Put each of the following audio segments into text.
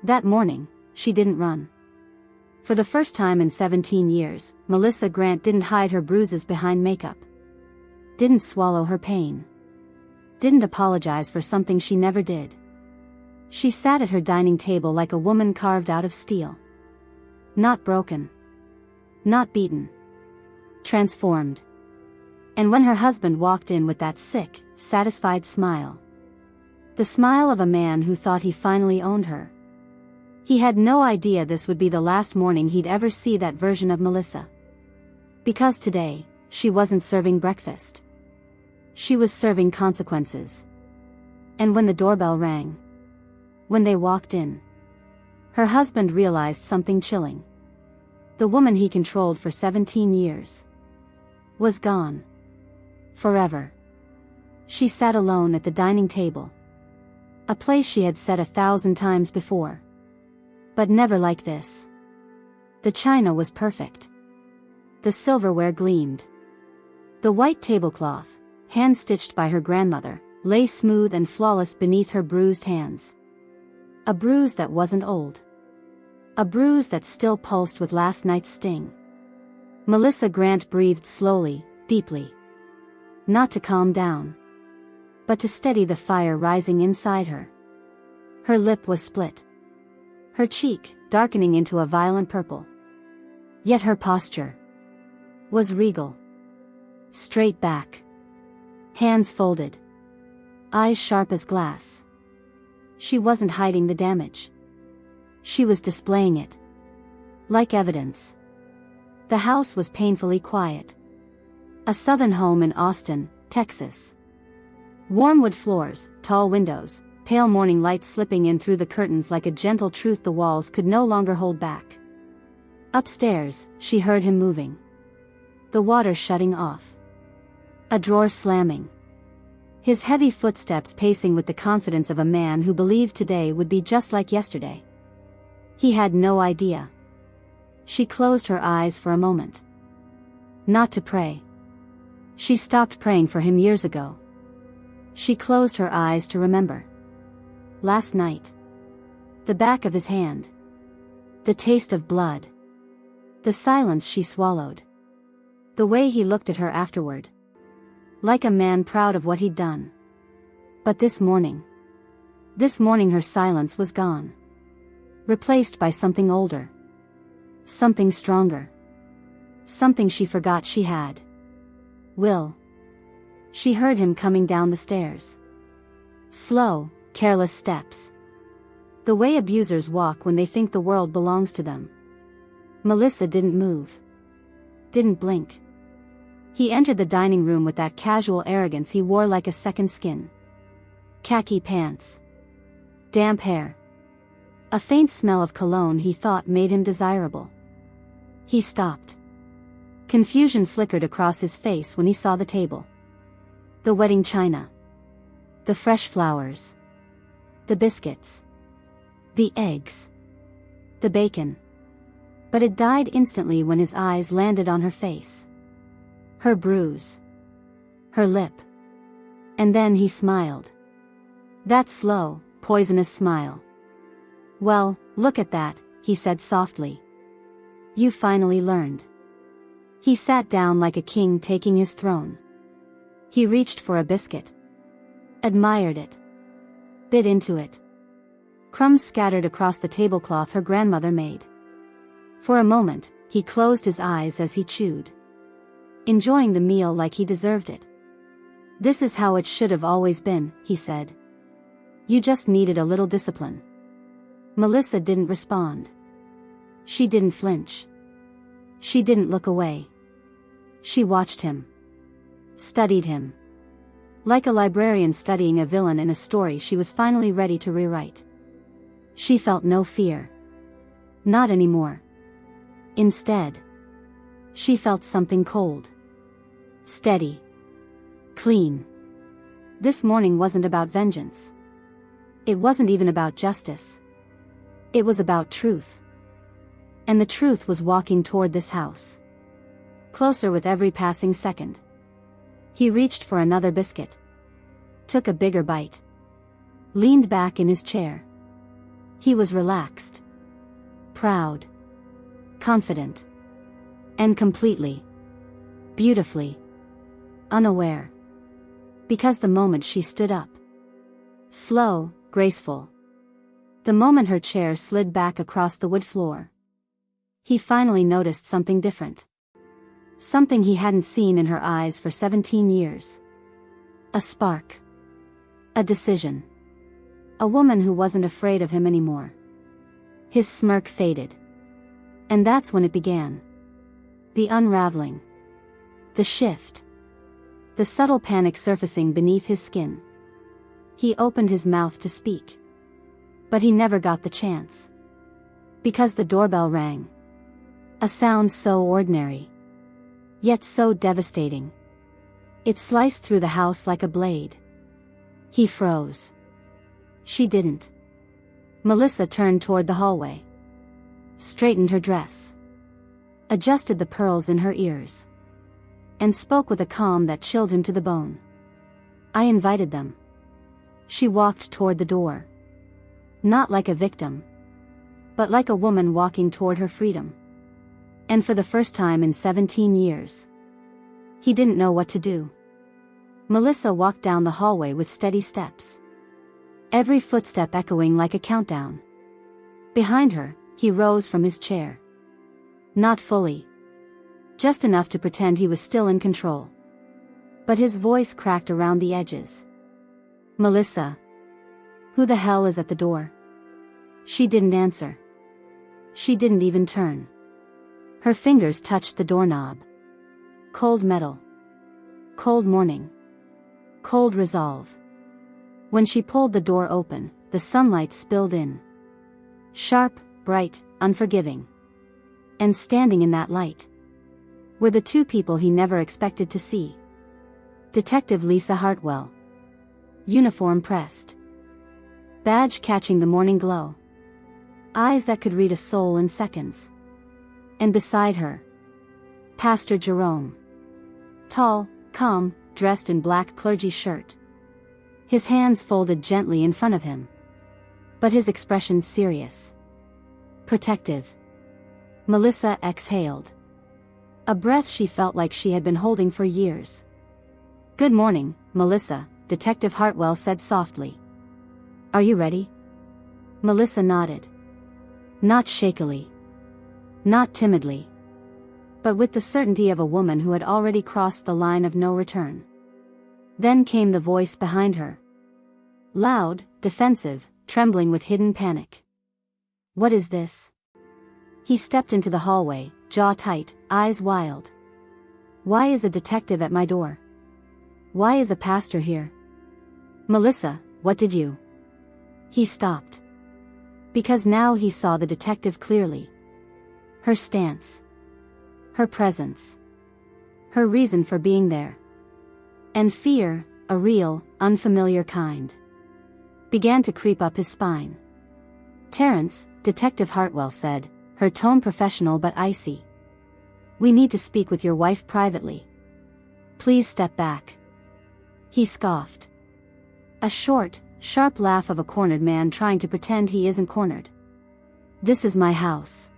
That morning, she didn't run. For the first time in 17 years, Melissa Grant didn't hide her bruises behind makeup. Didn't swallow her pain. Didn't apologize for something she never did. She sat at her dining table like a woman carved out of steel. Not broken. Not beaten. Transformed. And when her husband walked in with that sick, satisfied smile. The smile of a man who thought he finally owned her. He had no idea this would be the last morning he'd ever see that version of Melissa. Because today, she wasn't serving breakfast. She was serving consequences. And when the doorbell rang, when they walked in, her husband realized something chilling. The woman he controlled for 17 years was gone. Forever. She sat alone at the dining table. A place she had sat 1,000 times before. But never like this. The china was perfect. The silverware gleamed. The white tablecloth, hand-stitched by her grandmother, lay smooth and flawless beneath her bruised hands. A bruise that wasn't old. A bruise that still pulsed with last night's sting. Melissa Grant breathed slowly, deeply. Not to calm down, but to steady the fire rising inside her. Her lip was split. Her cheek, darkening into a violent purple. Yet her posture was regal. Straight back. Hands folded. Eyes sharp as glass. She wasn't hiding the damage. She was displaying it. Like evidence. The house was painfully quiet. A southern home in Austin, Texas. Warm wood floors, tall windows, pale morning light slipping in through the curtains like a gentle truth the walls could no longer hold back. Upstairs, she heard him moving. The water shutting off. A drawer slamming. His heavy footsteps pacing with the confidence of a man who believed today would be just like yesterday. He had no idea. She closed her eyes for a moment. Not to pray. She stopped praying for him years ago. She closed her eyes to remember. Last night. The back of his hand. The taste of blood. The silence she swallowed. The way he looked at her afterward. Like a man proud of what he'd done. But this morning her silence was gone. Replaced by something older. Something stronger. Something she forgot she had. Will. She heard him coming down the stairs. Slow, careless steps. The way abusers walk when they think the world belongs to them. Melissa didn't move. Didn't blink. He entered the dining room with that casual arrogance he wore like a second skin. Khaki pants. Damp hair. A faint smell of cologne he thought made him desirable. He stopped. Confusion flickered across his face when he saw the table. The wedding china. The fresh flowers. The biscuits. The eggs. The bacon. But it died instantly when his eyes landed on her face. Her bruise. Her lip. And then he smiled. That slow, poisonous smile. Well, look at that, he said softly. You finally learned. He sat down like a king taking his throne. He reached for a biscuit. Admired it. Bit into it. Crumbs scattered across the tablecloth her grandmother made. For a moment, he closed his eyes as he chewed. Enjoying the meal like he deserved it. This is how it should have always been, he said. You just needed a little discipline. Melissa didn't respond. She didn't flinch. She didn't look away. She watched him. Studied him. Like a librarian studying a villain in a story she was finally ready to rewrite. She felt no fear. Not anymore. Instead, she felt something cold. Steady. Clean. This morning wasn't about vengeance. It wasn't even about justice. It was about truth. And the truth was walking toward this house. Closer with every passing second. He reached for another biscuit. Took a bigger bite. Leaned back in his chair. He was relaxed, proud, confident, and completely, beautifully unaware. Because the moment she stood up, slow, graceful, the moment her chair slid back across the wood floor, he finally noticed something different. Something he hadn't seen in her eyes for 17 years. A spark. A decision. A woman who wasn't afraid of him anymore. His smirk faded. And that's when it began. The unraveling. The shift. The subtle panic surfacing beneath his skin. He opened his mouth to speak. But he never got the chance. Because the doorbell rang. A sound so ordinary, yet so devastating. It sliced through the house like a blade. He froze. She didn't. Melissa turned toward the hallway. Straightened her dress. Adjusted the pearls in her ears. And spoke with a calm that chilled him to the bone. I invited them. She walked toward the door. Not like a victim, but like a woman walking toward her freedom. And for the first time in 17 years, he didn't know what to do. Melissa walked down the hallway with steady steps. Every footstep echoing like a countdown. Behind her, he rose from his chair. Not fully. Just enough to pretend he was still in control. But his voice cracked around the edges. Melissa. Who the hell is at the door? She didn't answer. She didn't even turn. Her fingers touched the doorknob. Cold metal. Cold morning. Cold resolve. When she pulled the door open, the sunlight spilled in. Sharp, bright, unforgiving. And standing in that light were the two people he never expected to see. Detective Lisa Hartwell. Uniform pressed. Badge catching the morning glow. Eyes that could read a soul in seconds. And beside her, Pastor Jerome. Tall, calm, dressed in black clergy shirt. His hands folded gently in front of him. But his expression serious. Protective. Melissa exhaled. A breath she felt like she had been holding for years. Good morning, Melissa, Detective Hartwell said softly. Are you ready? Melissa nodded. Not shakily. Not timidly. But with the certainty of a woman who had already crossed the line of no return. Then came the voice behind her. Loud, defensive, trembling with hidden panic. What is this? He stepped into the hallway, jaw tight, eyes wild. Why is a detective at my door? Why is a pastor here? Melissa, what did you? He stopped. Because now he saw the detective clearly. Her stance. Her presence. Her reason for being there. And fear, a real, unfamiliar kind, began to creep up his spine. Terrence, Detective Hartwell said, her tone professional but icy. We need to speak with your wife privately. Please step back. He scoffed. A short, sharp laugh of a cornered man trying to pretend he isn't cornered. This is my house.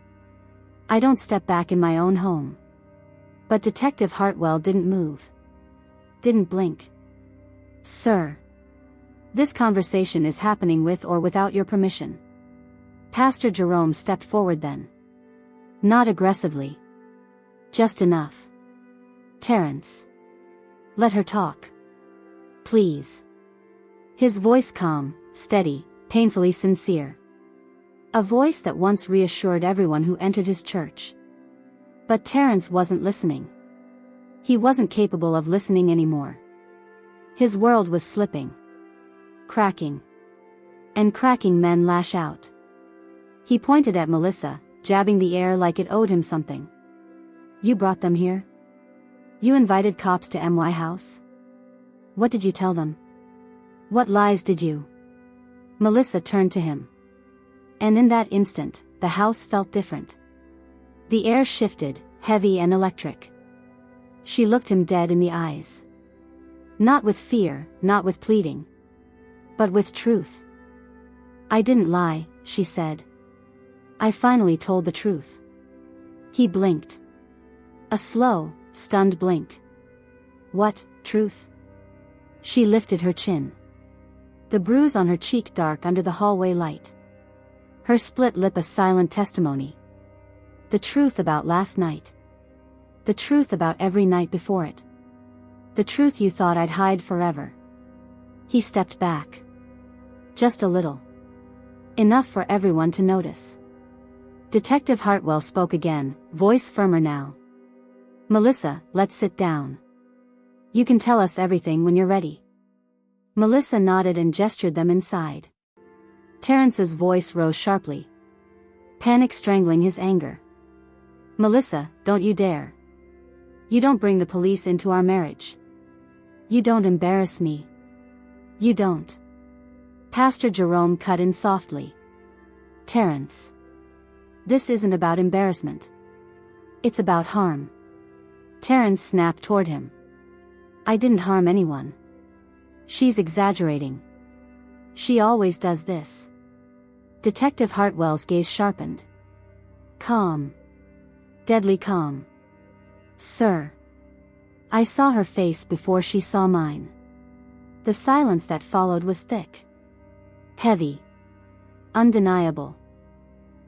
I don't step back in my own home. But Detective Hartwell didn't move. Didn't blink. Sir. This conversation is happening with or without your permission. Pastor Jerome stepped forward then. Not aggressively. Just enough. Terrence. Let her talk. Please. His voice calm, steady, painfully sincere. A voice that once reassured everyone who entered his church. But Terrence wasn't listening. He wasn't capable of listening anymore. His world was slipping. Cracking. And cracking men lash out. He pointed at Melissa, jabbing the air like it owed him something. You brought them here? You invited cops to MY house? What did you tell them? What lies did you? Melissa turned to him. And in that instant, the house felt different. The air shifted, heavy and electric. She looked him dead in the eyes. Not with fear, not with pleading. But with truth. I didn't lie, she said. I finally told the truth. He blinked. A slow, stunned blink. What, truth? She lifted her chin. The bruise on her cheek dark under the hallway light. Her split lip a silent testimony. The truth about last night. The truth about every night before it. The truth you thought I'd hide forever. He stepped back. Just a little. Enough for everyone to notice. Detective Hartwell spoke again, voice firmer now. Melissa, let's sit down. You can tell us everything when you're ready. Melissa nodded and gestured them inside. Terrence's voice rose sharply. Panic strangling his anger. Melissa, don't you dare. You don't bring the police into our marriage. You don't embarrass me. You don't. Pastor Jerome cut in softly. Terrence. This isn't about embarrassment. It's about harm. Terrence snapped toward him. I didn't harm anyone. She's exaggerating. She always does this. Detective Hartwell's gaze sharpened. Calm. Deadly calm. Sir. I saw her face before she saw mine. The silence that followed was thick. Heavy. Undeniable.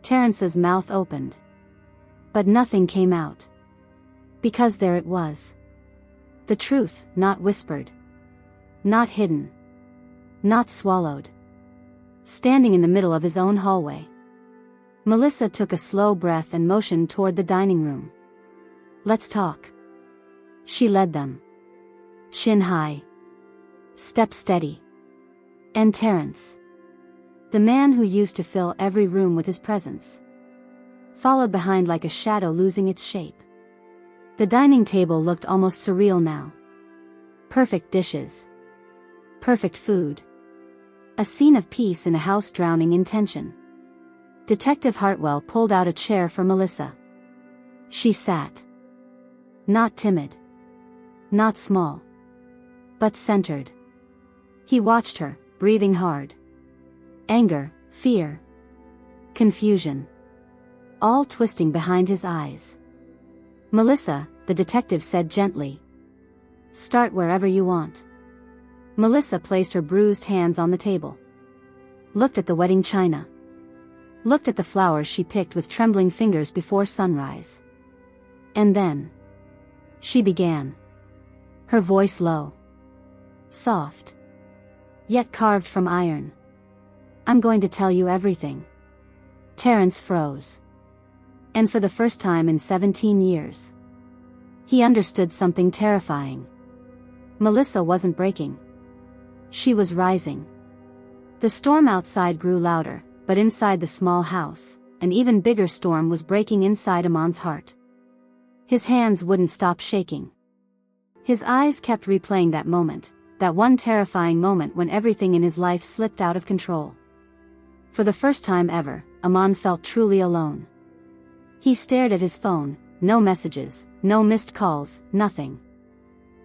Terrence's mouth opened. But nothing came out. Because there it was. The truth, not whispered. Not hidden. Not swallowed. Standing in the middle of his own hallway. Melissa took a slow breath and motioned toward the dining room. Let's talk. She led them. Chin high. Step steady. And Terrence. The man who used to fill every room with his presence. Followed behind like a shadow losing its shape. The dining table looked almost surreal now. Perfect dishes. Perfect food. A scene of peace in a house drowning in tension. Detective Hartwell pulled out a chair for Melissa. She sat. Not timid. Not small. But centered. He watched her, breathing hard. Anger, fear. Confusion. All twisting behind his eyes. Melissa, the detective said gently. Start wherever you want. Melissa placed her bruised hands on the table. Looked at the wedding china. Looked at the flowers she picked with trembling fingers before sunrise. And then. She began. Her voice low. Soft. Yet carved from iron. I'm going to tell you everything. Terrence froze. And for the first time in 17 years. He understood something terrifying. Melissa wasn't breaking. She was rising. The storm outside grew louder, but inside the small house, an even bigger storm was breaking inside Amon's heart. His hands wouldn't stop shaking. His eyes kept replaying that moment, that one terrifying moment when everything in his life slipped out of control. For the first time ever, Amon felt truly alone. He stared at his phone, no messages, no missed calls, nothing.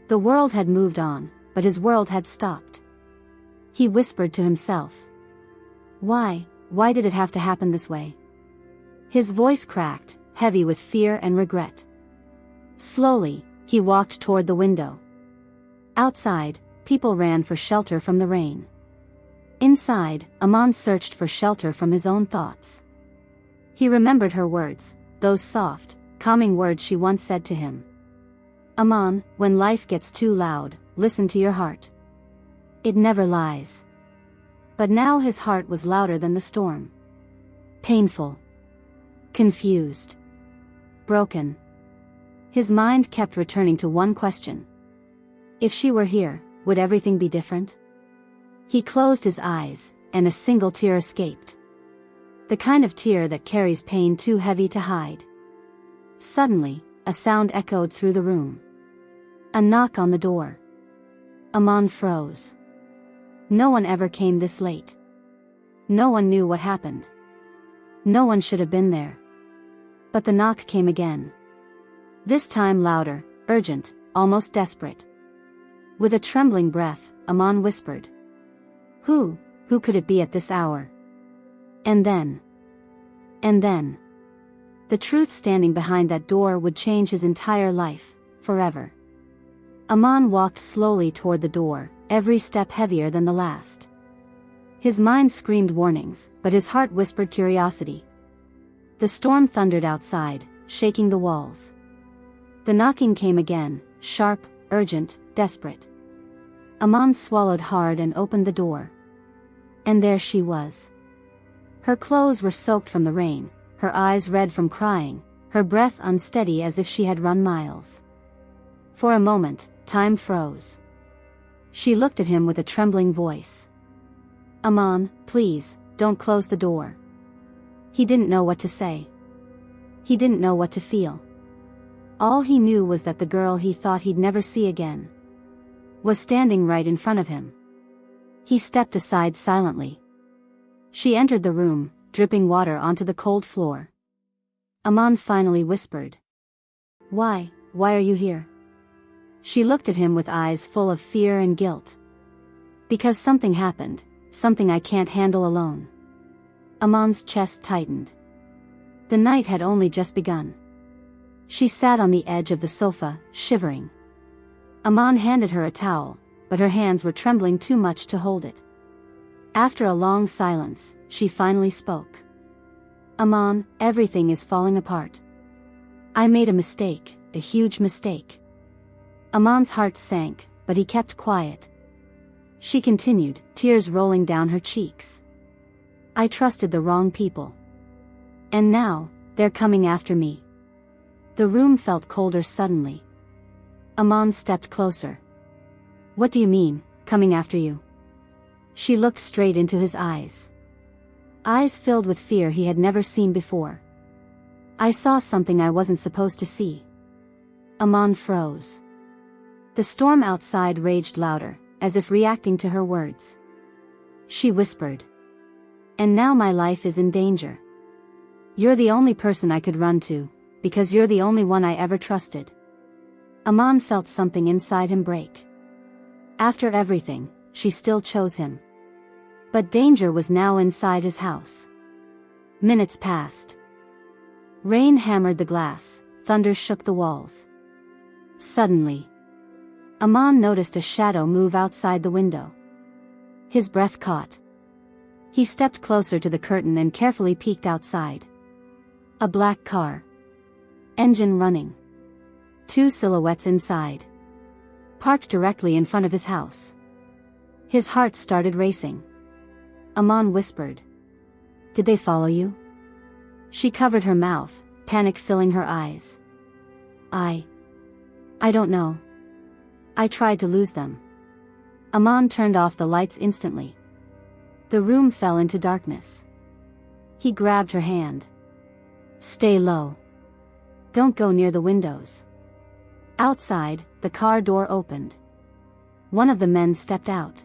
The world had moved on, but his world had stopped. He whispered to himself. Why did it have to happen this way? His voice cracked, heavy with fear and regret. Slowly, he walked toward the window. Outside, people ran for shelter from the rain. Inside, Amon searched for shelter from his own thoughts. He remembered her words, those soft, calming words she once said to him. Amon, when life gets too loud, listen to your heart. It never lies. But now his heart was louder than the storm. Painful. Confused. Broken. His mind kept returning to one question. If she were here, would everything be different? He closed his eyes, and a single tear escaped. The kind of tear that carries pain too heavy to hide. Suddenly, a sound echoed through the room. A knock on the door. Amon froze. No one ever came this late. No one knew what happened. No one should have been there. But the knock came again. This time louder, urgent, almost desperate. With a trembling breath, Amon whispered. Who could it be at this hour? And then. The truth standing behind that door would change his entire life, forever. Aman walked slowly toward the door, every step heavier than the last. His mind screamed warnings, but his heart whispered curiosity. The storm thundered outside, shaking the walls. The knocking came again, sharp, urgent, desperate. Aman swallowed hard and opened the door. And there she was. Her clothes were soaked from the rain, her eyes red from crying, her breath unsteady as if she had run miles. For a moment, time froze. She looked at him with a trembling voice. "Aman, please, don't close the door." He didn't know what to say. He didn't know what to feel. All he knew was that the girl he thought he'd never see again was standing right in front of him. He stepped aside silently. She entered the room, dripping water onto the cold floor. Aman finally whispered. Why are you here?" She looked at him with eyes full of fear and guilt. "Because something happened, something I can't handle alone." Aman's chest tightened. The night had only just begun. She sat on the edge of the sofa, shivering. Aman handed her a towel, but her hands were trembling too much to hold it. After a long silence, she finally spoke. "Aman, everything is falling apart. I made a mistake, a huge mistake." Aman's heart sank, but he kept quiet. She continued, tears rolling down her cheeks. "I trusted the wrong people. And now, they're coming after me." The room felt colder suddenly. Aman stepped closer. "What do you mean, coming after you?" She looked straight into his eyes. Eyes filled with fear he had never seen before. "I saw something I wasn't supposed to see." Aman froze. The storm outside raged louder, as if reacting to her words. She whispered. "And now my life is in danger. You're the only person I could run to, because you're the only one I ever trusted." Aman felt something inside him break. After everything, she still chose him. But danger was now inside his house. Minutes passed. Rain hammered the glass, thunder shook the walls. Suddenly, Aman noticed a shadow move outside the window. His breath caught. He stepped closer to the curtain and carefully peeked outside. A black car. Engine running. Two silhouettes inside. Parked directly in front of his house. His heart started racing. Aman whispered. "Did they follow you?" She covered her mouth, panic filling her eyes. I don't know. I tried to lose them." Aman turned off the lights instantly. The room fell into darkness. He grabbed her hand. "Stay low. Don't go near the windows." Outside, the car door opened. One of the men stepped out.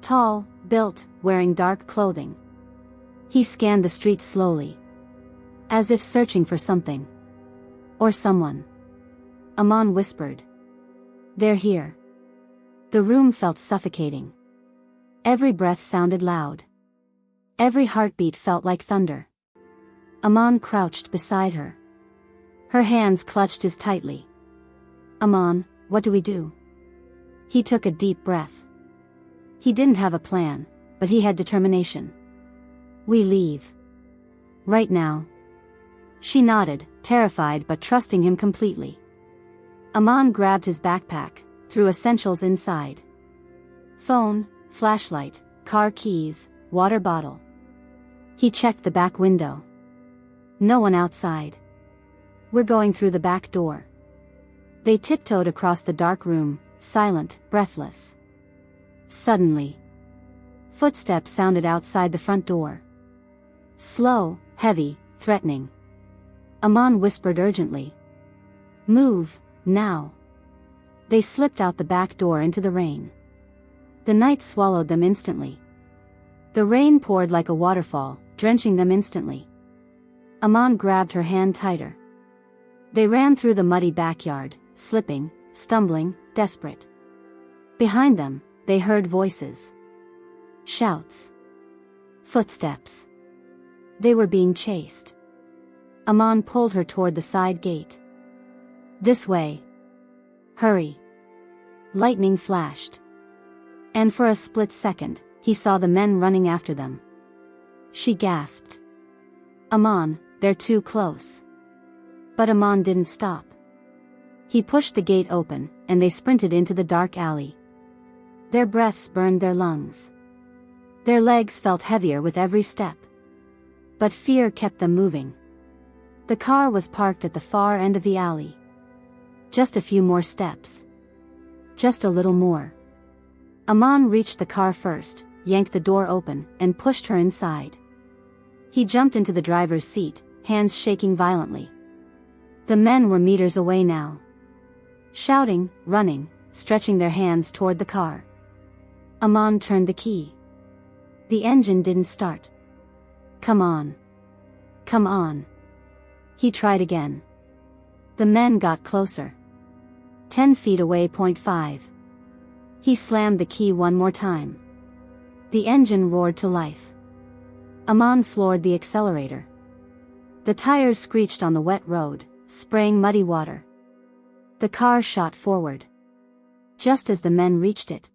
Tall, built, wearing dark clothing. He scanned the street slowly, as if searching for something. Or someone. Aman whispered. "They're here." The room felt suffocating. Every breath sounded loud. Every heartbeat felt like thunder. Aman crouched beside her. Her hands clutched his tightly. "Aman, what do we do?" He took a deep breath. He didn't have a plan, but he had determination. "We leave. Right now." She nodded, terrified but trusting him completely. Aman grabbed his backpack, threw essentials inside. Phone, flashlight, car keys, water bottle. He checked the back window. No one outside. "We're going through the back door." They tiptoed across the dark room, silent, breathless. Suddenly, footsteps sounded outside the front door. Slow, heavy, threatening. Aman whispered urgently. "Move, now." They slipped out the back door into the rain. The night swallowed them instantly. The rain poured like a waterfall, drenching them instantly. Aman grabbed her hand tighter. They ran through the muddy backyard, slipping, stumbling, desperate. Behind them, they heard voices. Shouts. Footsteps. They were being chased. Aman pulled her toward the side gate. This way. Hurry. Lightning flashed. And for a split second, he saw the men running after them. She gasped. Aman, they're too close. But Aman didn't stop. He pushed the gate open, and they sprinted into the dark alley. Their breaths burned their lungs. Their legs felt heavier with every step. But fear kept them moving. The car was parked at the far end of the alley. Just a few more steps. Just a little more. Aman reached the car first, yanked the door open, and pushed her inside. He jumped into the driver's seat, hands shaking violently. The men were meters away now. Shouting, running, stretching their hands toward the car. Aman turned the key. The engine didn't start. Come on. Come on. He tried again. The men got closer. 10 feet away. 5. He slammed the key one more time. The engine roared to life. Aman floored the accelerator. The tires screeched on the wet road, spraying muddy water. The car shot forward. Just as the men reached it,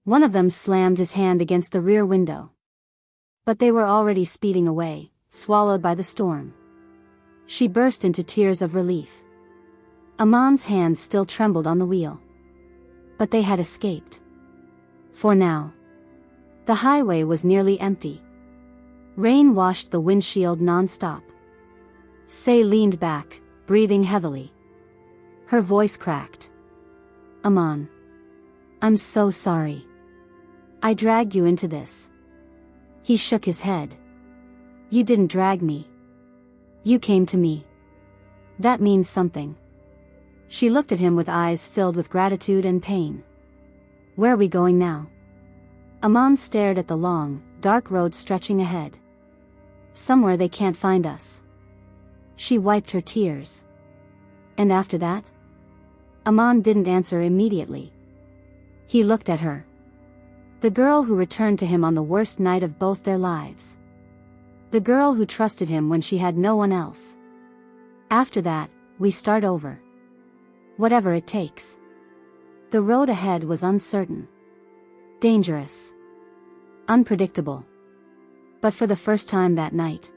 one of them slammed his hand against the rear window. But they were already speeding away, swallowed by the storm. She burst into tears of relief. Aman's hands still trembled on the wheel. But they had escaped. For now. The highway was nearly empty. Rain washed the windshield non-stop. Say leaned back, breathing heavily. Her voice cracked. Aman. I'm so sorry. I dragged you into this. He shook his head. You didn't drag me. You came to me. That means something. She looked at him with eyes filled with gratitude and pain. Where are we going now? Aman stared at the long, dark road stretching ahead. Somewhere they can't find us. She wiped her tears. And after that? Aman didn't answer immediately. He looked at her. The girl who returned to him on the worst night of both their lives. The girl who trusted him when she had no one else. After that, we start over. Whatever it takes. The road ahead was uncertain. Dangerous. Unpredictable. But for the first time that night,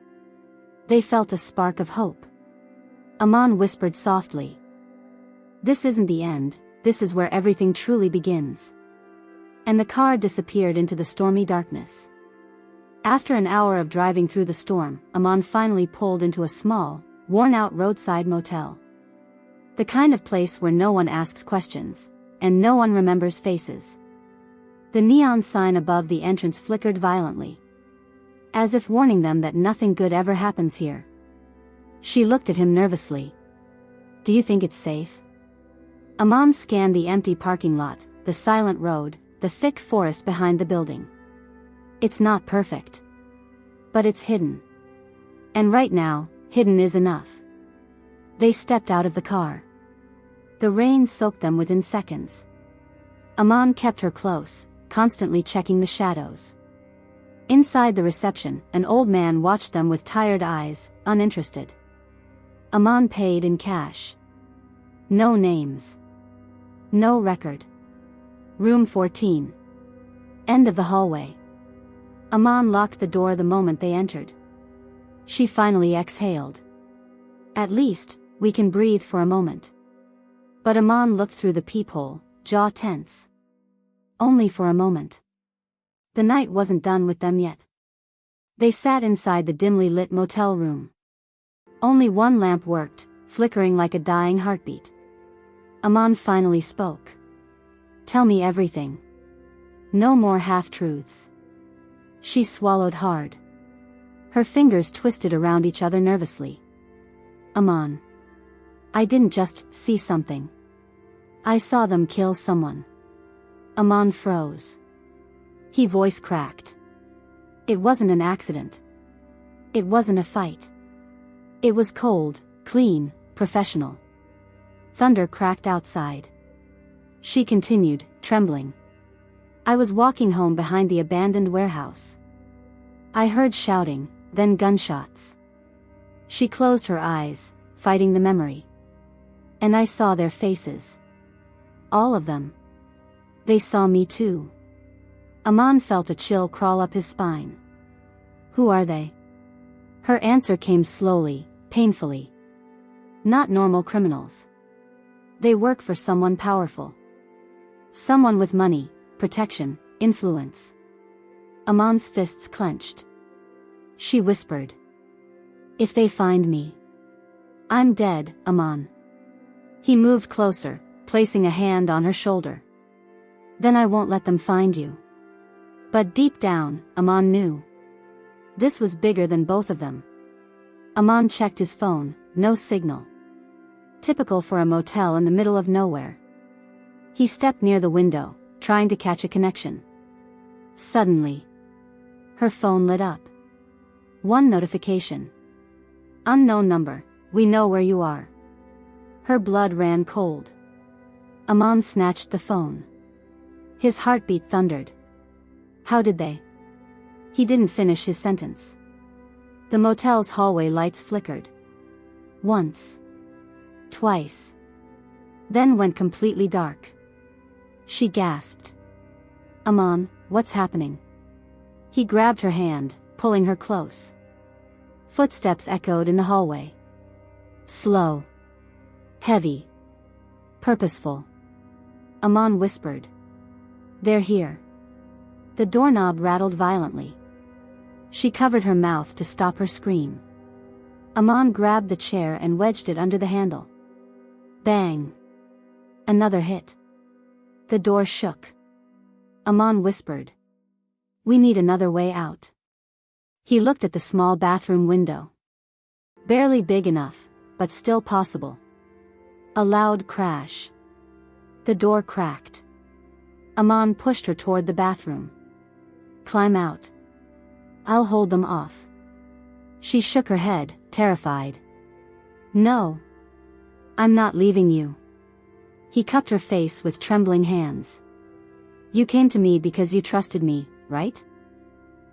they felt a spark of hope. Aman whispered softly. This isn't the end, this is where everything truly begins. And the car disappeared into the stormy darkness. After an hour of driving through the storm, Aman finally pulled into a small, worn-out roadside motel. The kind of place where no one asks questions, and no one remembers faces. The neon sign above the entrance flickered violently, as if warning them that nothing good ever happens here. She looked at him nervously. Do you think it's safe? Aman scanned the empty parking lot, the silent road, the thick forest behind the building. It's not perfect. But it's hidden. And right now, hidden is enough. They stepped out of the car. The rain soaked them within seconds. Aman kept her close, constantly checking the shadows. Inside the reception, an old man watched them with tired eyes, uninterested. Aman paid in cash. No names. No record. Room 14. End of the hallway. Aman locked the door the moment they entered. She finally exhaled. At least, we can breathe for a moment. But Aman looked through the peephole, jaw tense. Only for a moment. The night wasn't done with them yet. They sat inside the dimly lit motel room. Only one lamp worked, flickering like a dying heartbeat. Aman finally spoke. Tell me everything. No more half-truths. She swallowed hard. Her fingers twisted around each other nervously. Aman. I didn't just see something. I saw them kill someone. Aman froze. His voice cracked. It wasn't an accident. It wasn't a fight. It was cold, clean, professional. Thunder cracked outside. She continued, trembling. I was walking home behind the abandoned warehouse. I heard shouting, then gunshots. She closed her eyes, fighting the memory. And I saw their faces. All of them. They saw me too. Aman felt a chill crawl up his spine. Who are they? Her answer came slowly, painfully. Not normal criminals. They work for someone powerful. Someone with money, protection, influence. Aman's fists clenched. She whispered. If they find me, I'm dead, Aman. He moved closer, placing a hand on her shoulder. Then I won't let them find you. But deep down, Aman knew. This was bigger than both of them. Aman checked his phone, no signal. Typical for a motel in the middle of nowhere. He stepped near the window, trying to catch a connection. Suddenly, her phone lit up. One notification. Unknown number, we know where you are. Her blood ran cold. Aman snatched the phone. His heartbeat thundered. How did they? He didn't finish his sentence. The motel's hallway lights flickered. Once. Twice. Then went completely dark. She gasped. Aman, what's happening? He grabbed her hand, pulling her close. Footsteps echoed in the hallway. Slow. Heavy. Purposeful. Aman whispered. They're here. The doorknob rattled violently. She covered her mouth to stop her scream. Aman grabbed the chair and wedged it under the handle. Bang. Another hit. The door shook. Aman whispered. We need another way out. He looked at the small bathroom window. Barely big enough, but still possible. A loud crash. The door cracked. Aman pushed her toward the bathroom. Climb out. I'll hold them off. She shook her head, terrified. No. I'm not leaving you. He cupped her face with trembling hands. You came to me because you trusted me, right?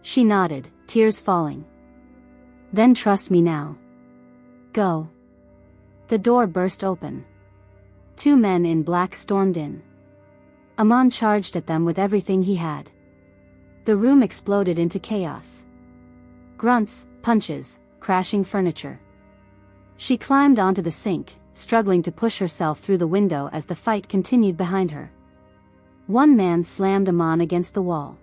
She nodded, tears falling. Then trust me now. Go. The door burst open. Two men in black stormed in. Aman charged at them with everything he had. The room exploded into chaos. Grunts, punches, crashing furniture. She climbed onto the sink, struggling to push herself through the window as the fight continued behind her. One man slammed Aman against the wall.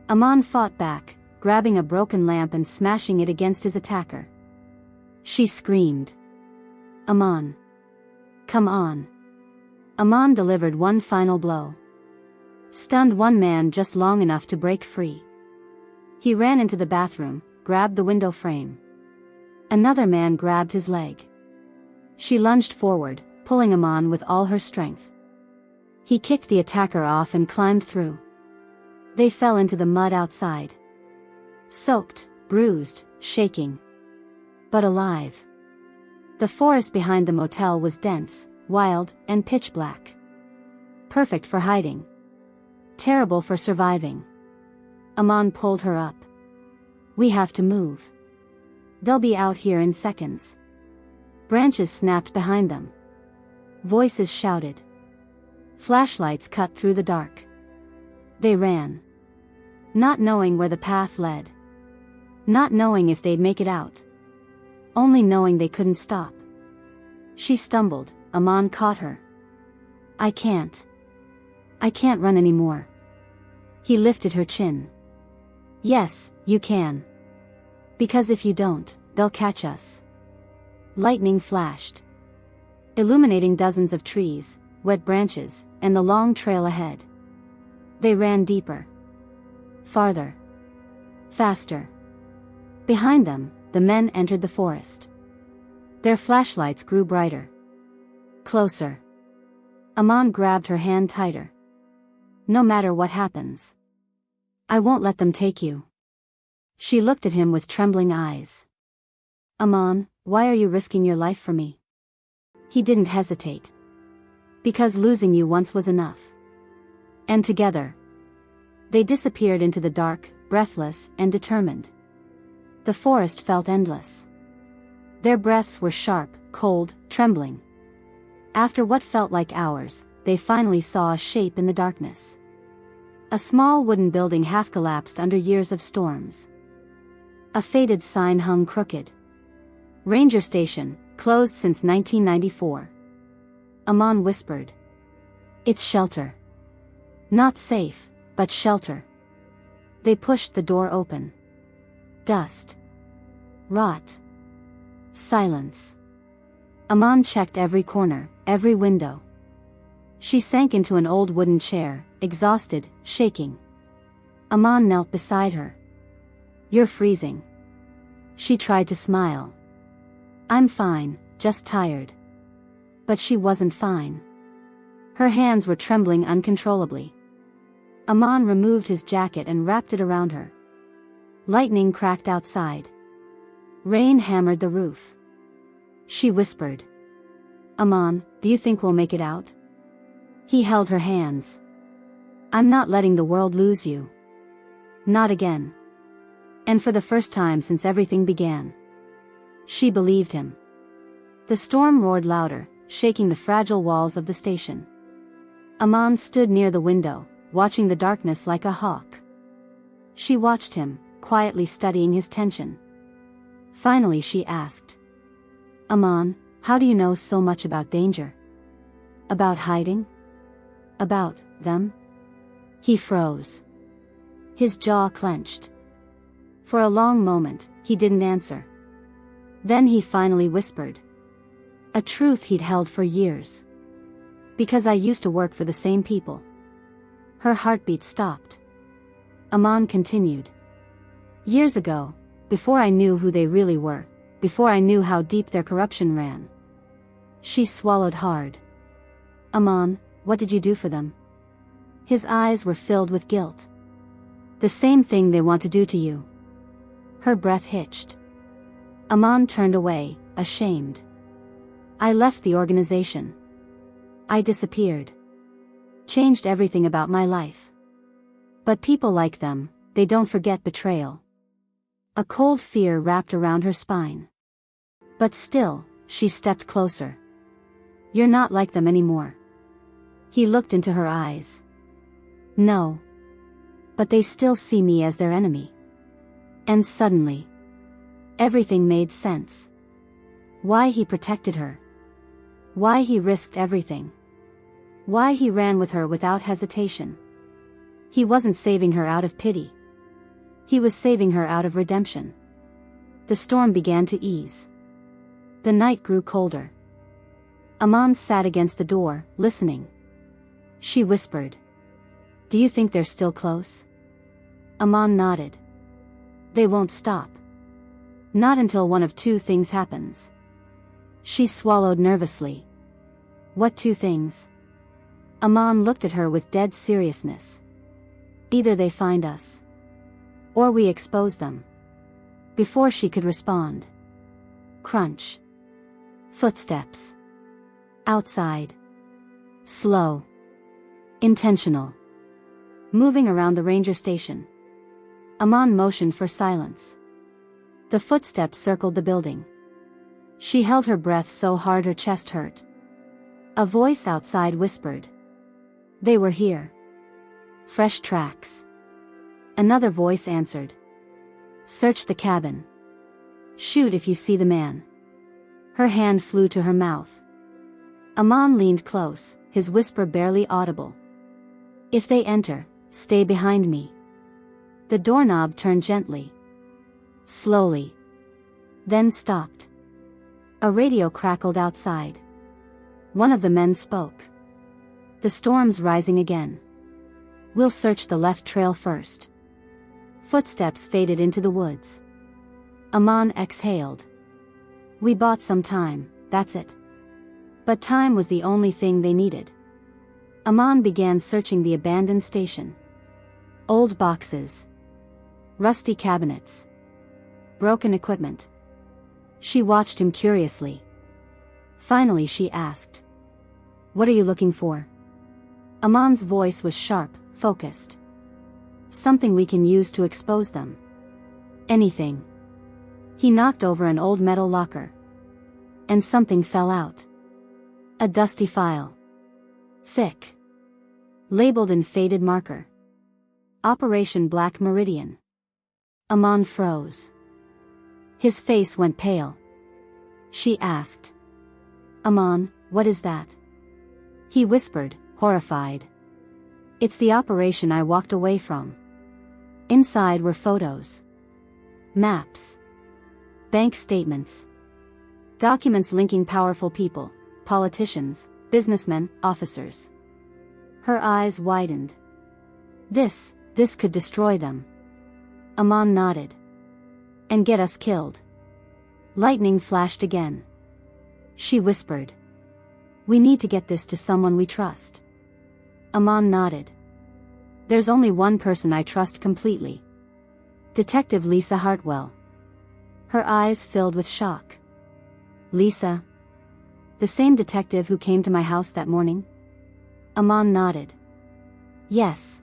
Aman fought back, grabbing a broken lamp and smashing it against his attacker. She screamed. Aman. Come on. Aman delivered one final blow. Stunned one man just long enough to break free. He ran into the bathroom, grabbed the window frame. Another man grabbed his leg. She lunged forward, pulling Aman with all her strength. He kicked the attacker off and climbed through. They fell into the mud outside. Soaked, bruised, shaking. But alive. The forest behind the motel was dense, wild, and pitch black. Perfect for hiding. Terrible for surviving. Aman pulled her up. We have to move. They'll be out here in seconds. Branches snapped behind them. Voices shouted. Flashlights cut through the dark. They ran. Not knowing where the path led. Not knowing if they'd make it out. Only knowing they couldn't stop. She stumbled. Aman caught her. I can't run anymore. He lifted her chin. Yes, you can. Because if you don't, they'll catch us. Lightning flashed. Illuminating dozens of trees, wet branches, and the long trail ahead. They ran deeper. Farther. Faster. Behind them, the men entered the forest. Their flashlights grew brighter. Closer. Aman grabbed her hand tighter. No matter what happens. I won't let them take you. She looked at him with trembling eyes. Aman, why are you risking your life for me? He didn't hesitate. Because losing you once was enough. And together. They disappeared into the dark, breathless, and determined. The forest felt endless. Their breaths were sharp, cold, trembling. After what felt like hours, they finally saw a shape in the darkness. A small wooden building half collapsed under years of storms. A faded sign hung crooked. Ranger Station, closed since 1994. Aman whispered. It's shelter. Not safe, but shelter. They pushed the door open. Dust. Rot. Silence. Aman checked every corner, every window. She sank into an old wooden chair, exhausted, shaking. Aman knelt beside her. You're freezing. She tried to smile. I'm fine, just tired. But she wasn't fine. Her hands were trembling uncontrollably. Aman removed his jacket and wrapped it around her. Lightning cracked outside. Rain hammered the roof. She whispered. Aman, do you think we'll make it out? He held her hands. I'm not letting the world lose you. Not again. And for the first time since everything began. She believed him. The storm roared louder, shaking the fragile walls of the station. Aman stood near the window, watching the darkness like a hawk. She watched him, quietly studying his tension. Finally she asked. Aman, how do you know so much about danger? About hiding? About them? He froze. His jaw clenched. For a long moment, he didn't answer. Then he finally whispered. A truth he'd held for years. Because I used to work for the same people. Her heartbeat stopped. Aman continued. Years ago, before I knew who they really were, before I knew how deep their corruption ran. She swallowed hard. Aman, what did you do for them? His eyes were filled with guilt. The same thing they want to do to you. Her breath hitched. Aman turned away, ashamed. I left the organization. I disappeared. Changed everything about my life. But people like them, they don't forget betrayal. A cold fear wrapped around her spine. But still, she stepped closer. You're not like them anymore. He looked into her eyes. No. But they still see me as their enemy. And suddenly, everything made sense. Why he protected her. Why he risked everything. Why he ran with her without hesitation. He wasn't saving her out of pity. He was saving her out of redemption. The storm began to ease. The night grew colder. Aman sat against the door, listening. She whispered. Do you think they're still close? Aman nodded. They won't stop. Not until one of two things happens. She swallowed nervously. What two things? Aman looked at her with dead seriousness. Either they find us. Or we expose them. Before she could respond. Crunch. Footsteps. Outside. Slow. Intentional. Moving around the ranger station. Aman motioned for silence. The footsteps circled the building. She held her breath so hard her chest hurt. A voice outside whispered. They were here. Fresh tracks. Another voice answered. Search the cabin. Shoot if you see the man. Her hand flew to her mouth. Aman leaned close, his whisper barely audible. If they enter, stay behind me. The doorknob turned gently. Slowly. Then stopped. A radio crackled outside. One of the men spoke. The storm's rising again. We'll search the left trail first. Footsteps faded into the woods. Aman exhaled. We bought some time, that's it. But time was the only thing they needed. Aman began searching the abandoned station. Old boxes. Rusty cabinets. Broken equipment. She watched him curiously. Finally she asked. What are you looking for? Aman's voice was sharp, focused. Something we can use to expose them. Anything. He knocked over an old metal locker. And something fell out. A dusty file. Thick. Labeled in faded marker. Operation Black Meridian. Aman froze. His face went pale. She asked. Aman, what is that? He whispered, horrified. It's the operation I walked away from. Inside were photos. Maps. Bank statements. Documents linking powerful people, politicians, businessmen, officers. Her eyes widened. This could destroy them. Aman nodded. And get us killed. Lightning flashed again. She whispered. We need to get this to someone we trust. Aman nodded. There's only one person I trust completely. Detective Lisa Hartwell. Her eyes filled with shock. Lisa? The same detective who came to my house that morning? Aman nodded. Yes.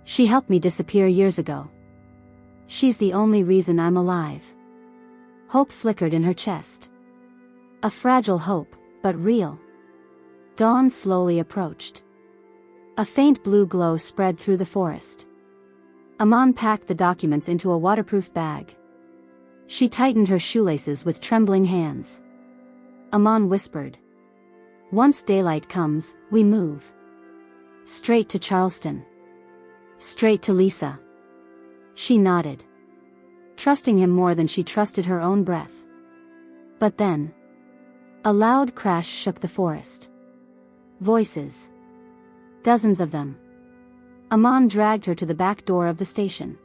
She helped me disappear years ago. She's the only reason I'm alive. Hope flickered in her chest. A fragile hope, but real. Dawn slowly approached. A faint blue glow spread through the forest. Aman packed the documents into a waterproof bag. She tightened her shoelaces with trembling hands. Aman whispered. Once daylight comes, we move. Straight to Charleston. Straight to Lisa. She nodded. Trusting him more than she trusted her own breath. But then. A loud crash shook the forest. Voices. Dozens of them. Aman dragged her to the back door of the station.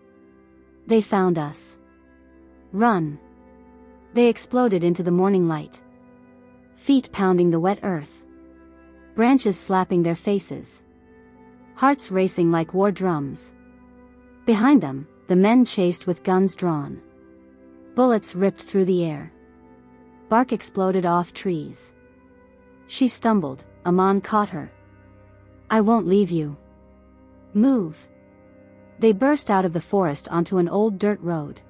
They found us. Run. They exploded into the morning light. Feet pounding the wet earth. Branches slapping their faces. Hearts racing like war drums. Behind them, the men chased with guns drawn. Bullets ripped through the air. Bark exploded off trees. She stumbled. Aman caught her. I won't leave you. Move. They burst out of the forest onto an old dirt road.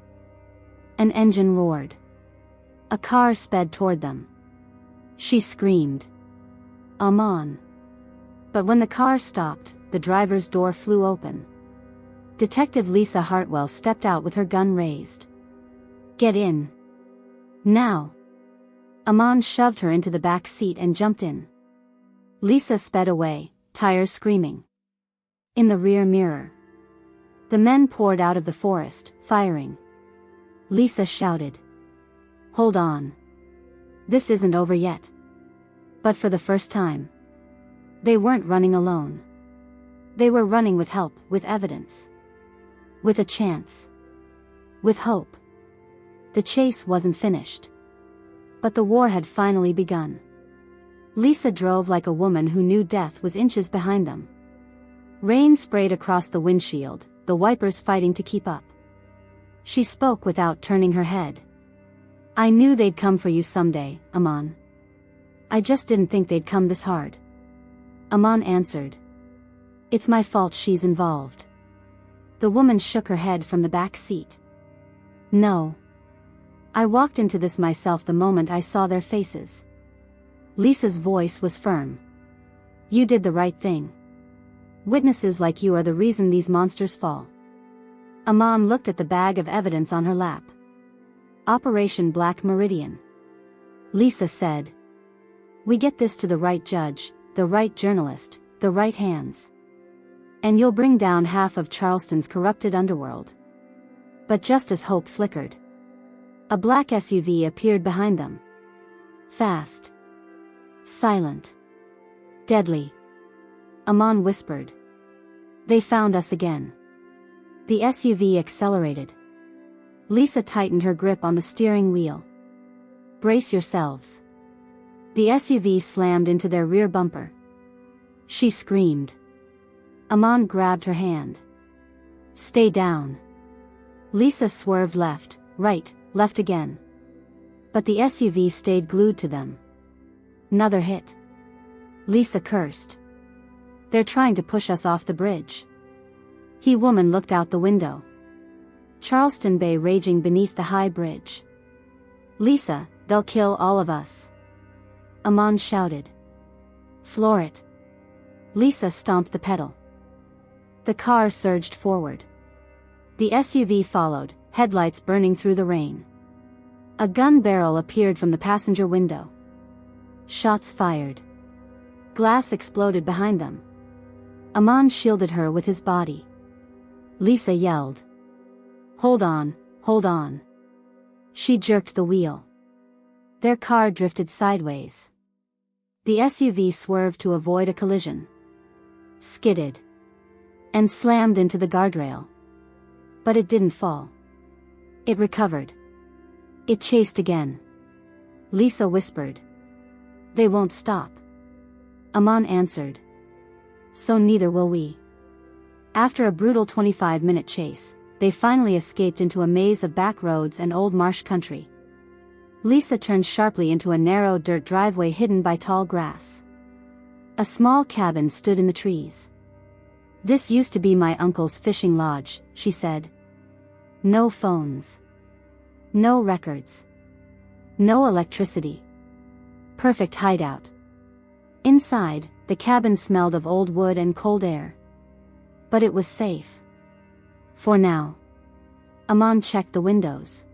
An engine roared. A car sped toward them. She screamed. Aman. But when the car stopped, the driver's door flew open. Detective Lisa Hartwell stepped out with her gun raised. Get in. Now. Aman shoved her into the back seat and jumped in. Lisa sped away, tires screaming. In the rear mirror. The men poured out of the forest, firing. Lisa shouted. Hold on. This isn't over yet. But for the first time. They weren't running alone. They were running with help, with evidence. With a chance. With hope. The chase wasn't finished. But the war had finally begun. Lisa drove like a woman who knew death was inches behind them. Rain sprayed across the windshield, the wipers fighting to keep up. She spoke without turning her head. I knew they'd come for you someday, Aman. I just didn't think they'd come this hard. Aman answered. It's my fault she's involved. The woman shook her head from the back seat. No. I walked into this myself the moment I saw their faces. Lisa's voice was firm. You did the right thing. Witnesses like you are the reason these monsters fall. Aman looked at the bag of evidence on her lap. Operation Black Meridian. Lisa said. We get this to the right judge, the right journalist, the right hands. And you'll bring down half of Charleston's corrupted underworld. But just as hope flickered, a black SUV appeared behind them. Fast. Silent. Deadly. Aman whispered. They found us again. The SUV accelerated. Lisa tightened her grip on the steering wheel. Brace yourselves. The SUV slammed into their rear bumper. She screamed. Aman grabbed her hand. Stay down. Lisa swerved left, right, left again. But the SUV stayed glued to them. Another hit. Lisa cursed. They're trying to push us off the bridge. Woman looked out the window. Charleston Bay raging beneath the high bridge. "Lisa, they'll kill all of us," Amon shouted. "Floor it." Lisa stomped the pedal. The car surged forward. The SUV followed, headlights burning through the rain. A gun barrel appeared from the passenger window. Shots fired. Glass exploded behind them. Amon shielded her with his body. Lisa yelled, "Hold on, hold on." She jerked the wheel. Their car drifted sideways. The SUV swerved to avoid a collision, skidded, and slammed into the guardrail. But it didn't fall. It recovered. It chased again. Lisa whispered, "They won't stop." Amon answered, "So neither will we." After a brutal 25-minute chase, they finally escaped into a maze of back roads and old marsh country. Lisa turned sharply into a narrow dirt driveway hidden by tall grass. A small cabin stood in the trees. "This used to be my uncle's fishing lodge," she said. "No phones. No records. No electricity. Perfect hideout." Inside, the cabin smelled of old wood and cold air. But it was safe. For now. Amon checked the windows.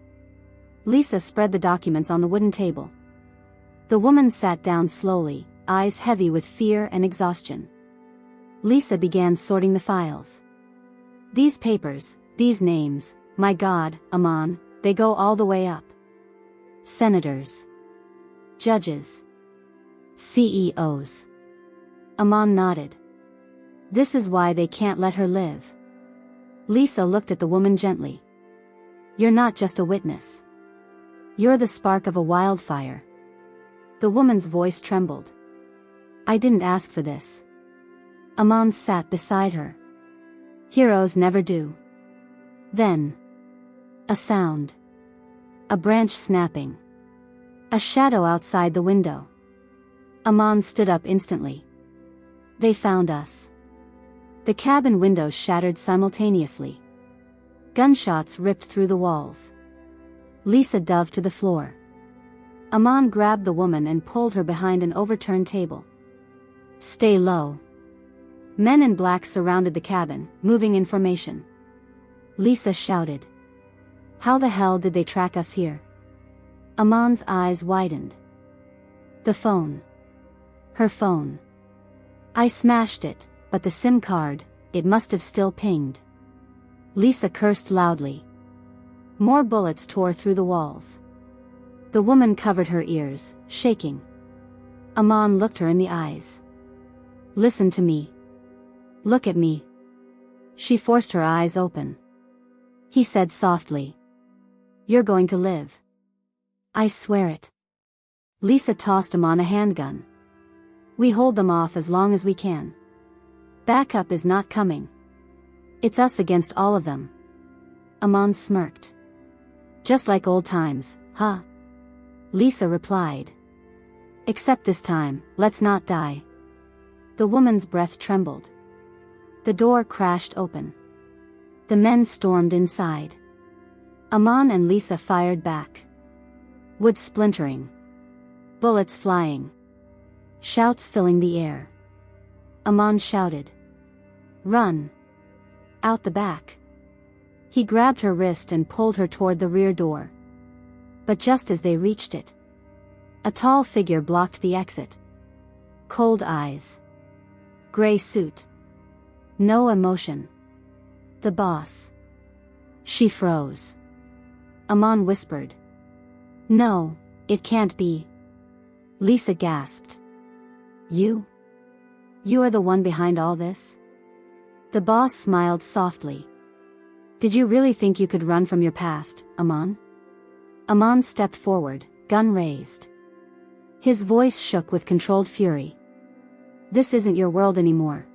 Lisa spread the documents on the wooden table. The woman sat down slowly, eyes heavy with fear and exhaustion. Lisa began sorting the files. "These papers, these names, my God, Amon, they go all the way up. Senators. Judges. CEOs. Amon nodded. "This is why they can't let her live." Lisa looked at the woman gently. "You're not just a witness. You're the spark of a wildfire." The woman's voice trembled. "I didn't ask for this." Amon sat beside her. "Heroes never do." Then. A sound. A branch snapping. A shadow outside the window. Amon stood up instantly. "They found us." The cabin windows shattered simultaneously. Gunshots ripped through the walls. Lisa dove to the floor. Amon grabbed the woman and pulled her behind an overturned table. "Stay low." Men in black surrounded the cabin, moving in formation. Lisa shouted, "How the hell did they track us here?" Amon's eyes widened. "The phone. Her phone. I smashed it, but the SIM card, it must have still pinged." Lisa cursed loudly. More bullets tore through the walls. The woman covered her ears, shaking. Amon looked her in the eyes. "Listen to me. Look at me." She forced her eyes open. He said softly, "You're going to live. I swear it." Lisa tossed Amon a handgun. "We hold them off as long as we can. Backup is not coming. It's us against all of them." Amon smirked. "Just like old times, huh?" Lisa replied. "Except this time, let's not die." The woman's breath trembled. The door crashed open. The men stormed inside. Amon and Lisa fired back. Wood splintering. Bullets flying. Shouts filling the air. Amon shouted, "Run! Out the back!" He grabbed her wrist and pulled her toward the rear door. But just as they reached it, a tall figure blocked the exit. Cold eyes. Gray suit. No emotion. The boss. She froze. Amon whispered, "No, it can't be." Lisa gasped. You are the one behind all this?" The boss smiled softly. "Did you really think you could run from your past, Amon?" Amon stepped forward, gun raised. His voice shook with controlled fury. "This isn't your world anymore.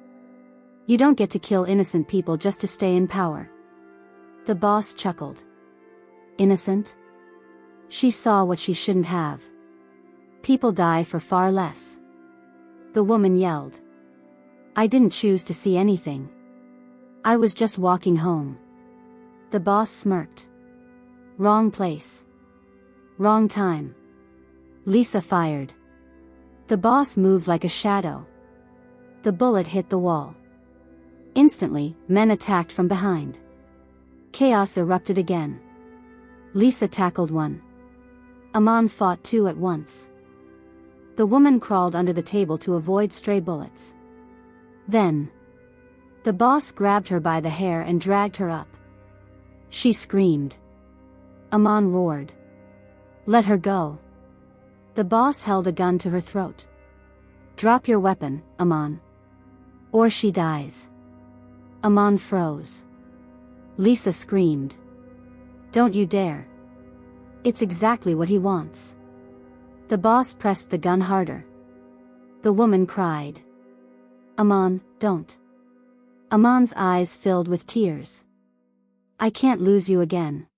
You don't get to kill innocent people just to stay in power." The boss chuckled. "Innocent?" She saw what she shouldn't have. People die for far less. The woman yelled. "I didn't choose to see anything. I was just walking home." The boss smirked. Wrong place. Wrong time. Lisa fired. The boss moved like a shadow. The bullet hit the wall. Instantly, men attacked from behind. Chaos erupted again. Lisa tackled one. Aman fought two at once. The woman crawled under the table to avoid stray bullets. Then, the boss grabbed her by the hair and dragged her up. She screamed. Aman roared. Let her go. The boss held a gun to her throat. Drop your weapon, Aman. Or she dies. Aman froze. Lisa screamed. Don't you dare. It's exactly what he wants. The boss pressed the gun harder. The woman cried. Aman, don't. Aman's eyes filled with tears. I can't lose you again.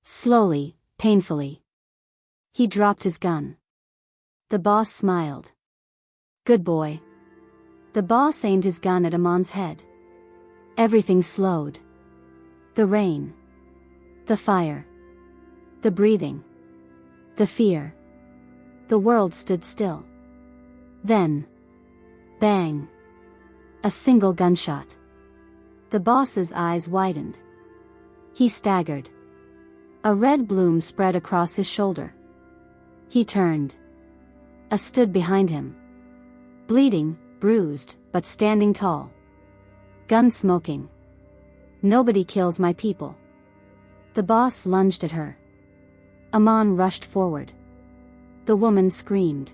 Slowly, painfully. He dropped his gun. The boss smiled. Good boy. The boss aimed his gun at Aman's head. Everything slowed. The rain. The fire. The breathing. The fear. The world stood still. Then. Bang. A single gunshot. The boss's eyes widened. He staggered. A red bloom spread across his shoulder. He turned. Stood behind him. Bleeding, bruised, but standing tall. Gun smoking. Nobody kills my people. The boss lunged at her. Aman rushed forward. The woman screamed.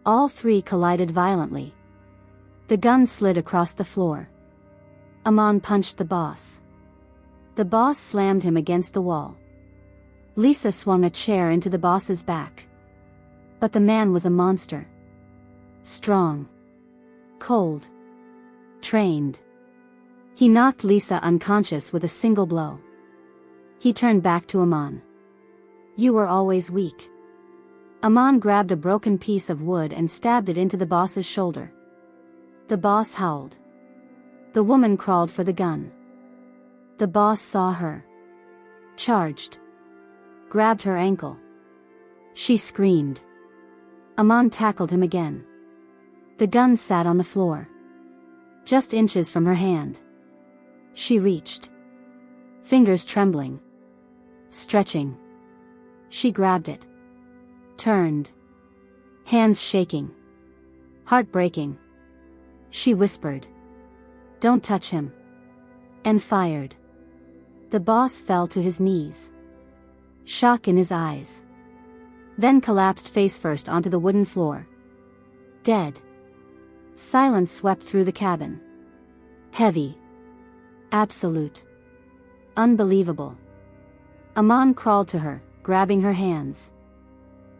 All three collided violently. The gun slid across the floor. Aman punched the boss. The boss slammed him against the wall. Lisa swung a chair into the boss's back. But the man was a monster. Strong. Cold. Trained. He knocked Lisa unconscious with a single blow. He turned back to Aman. You were always weak. Aman grabbed a broken piece of wood and stabbed it into the boss's shoulder. The boss howled. The woman crawled for the gun. The boss saw her. Charged. Grabbed her ankle. She screamed. Aman tackled him again. The gun sat on the floor. Just inches from her hand. She reached. Fingers trembling. Stretching. She grabbed it. Turned. Hands shaking. Heartbreaking. She whispered. Don't touch him. And fired. The boss fell to his knees. Shock in his eyes. Then collapsed face first onto the wooden floor. Dead. Silence swept through the cabin. Heavy. Absolute. Unbelievable. Aman crawled to her, grabbing her hands.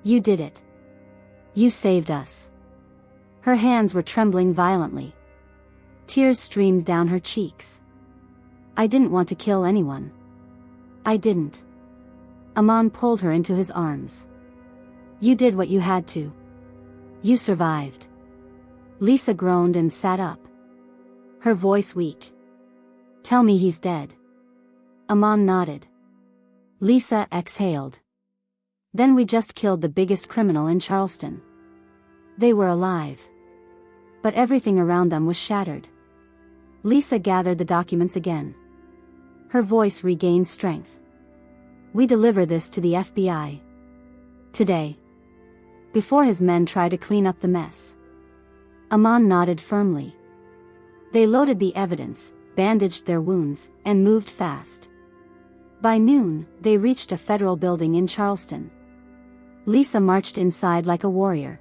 You did it. You saved us. Her hands were trembling violently. Tears streamed down her cheeks. I didn't want to kill anyone. I didn't. Aman pulled her into his arms. You did what you had to. You survived. Lisa groaned and sat up. Her voice weak. Tell me he's dead. Aman nodded. Lisa exhaled. Then we just killed the biggest criminal in Charleston. They were alive. But everything around them was shattered. Lisa gathered the documents again. Her voice regained strength. We deliver this to the FBI. Today. Before his men try to clean up the mess. Aman nodded firmly. They loaded the evidence, bandaged their wounds, and moved fast. By noon, they reached a federal building in Charleston. Lisa marched inside like a warrior.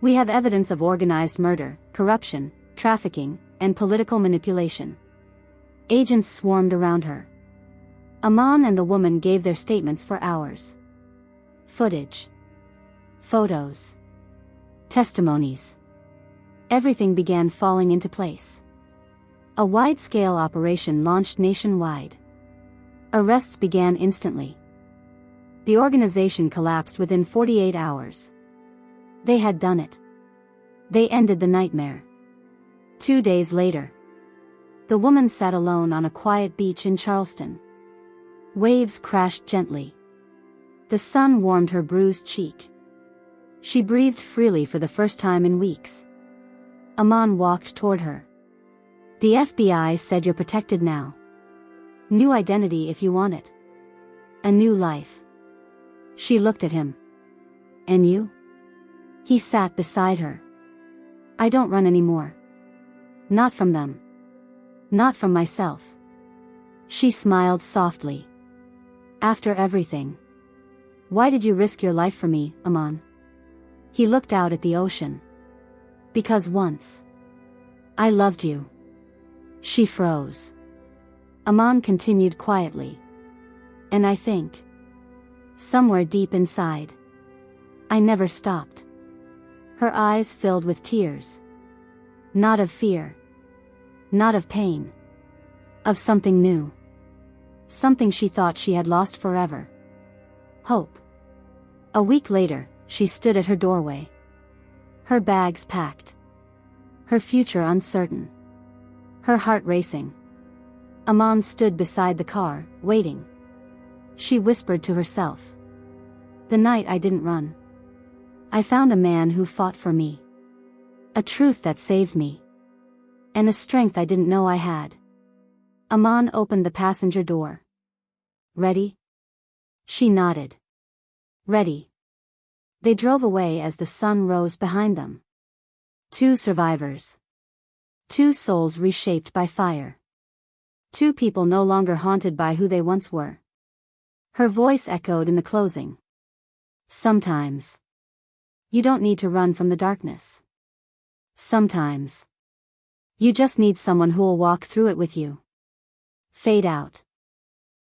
We have evidence of organized murder, corruption, trafficking, and political manipulation. Agents swarmed around her. Aman and the woman gave their statements for hours. Footage. Photos. Testimonies. Everything began falling into place. A wide-scale operation launched nationwide. Arrests began instantly. The organization collapsed within 48 hours. They had done it. They ended the nightmare. 2 days later. The woman sat alone on a quiet beach in Charleston. Waves crashed gently. The sun warmed her bruised cheek. She breathed freely for the first time in weeks. Aman walked toward her. "The FBI said you're protected now. New identity if you want it. A new life." She looked at him. "And you?" He sat beside her. "I don't run anymore. Not from them. Not from myself." She smiled softly. "After everything. Why did you risk your life for me, Aman?" He looked out at the ocean. "Because once I loved you." She froze. Aman continued quietly. "And I think, somewhere deep inside, I never stopped." Her eyes filled with tears. Not of fear. Not of pain. Of something new. Something she thought she had lost forever. Hope. A week later, she stood at her doorway. Her bags packed. Her future uncertain. Her heart racing. Aman stood beside the car, waiting. She whispered to herself. "The night I didn't run, I found a man who fought for me. A truth that saved me. And a strength I didn't know I had." Aman opened the passenger door. "Ready?" She nodded. "Ready." They drove away as the sun rose behind them. Two survivors. Two souls reshaped by fire. Two people no longer haunted by who they once were. Her voice echoed in the closing. "Sometimes you don't need to run from the darkness. Sometimes you just need someone who'll walk through it with you." Fade out.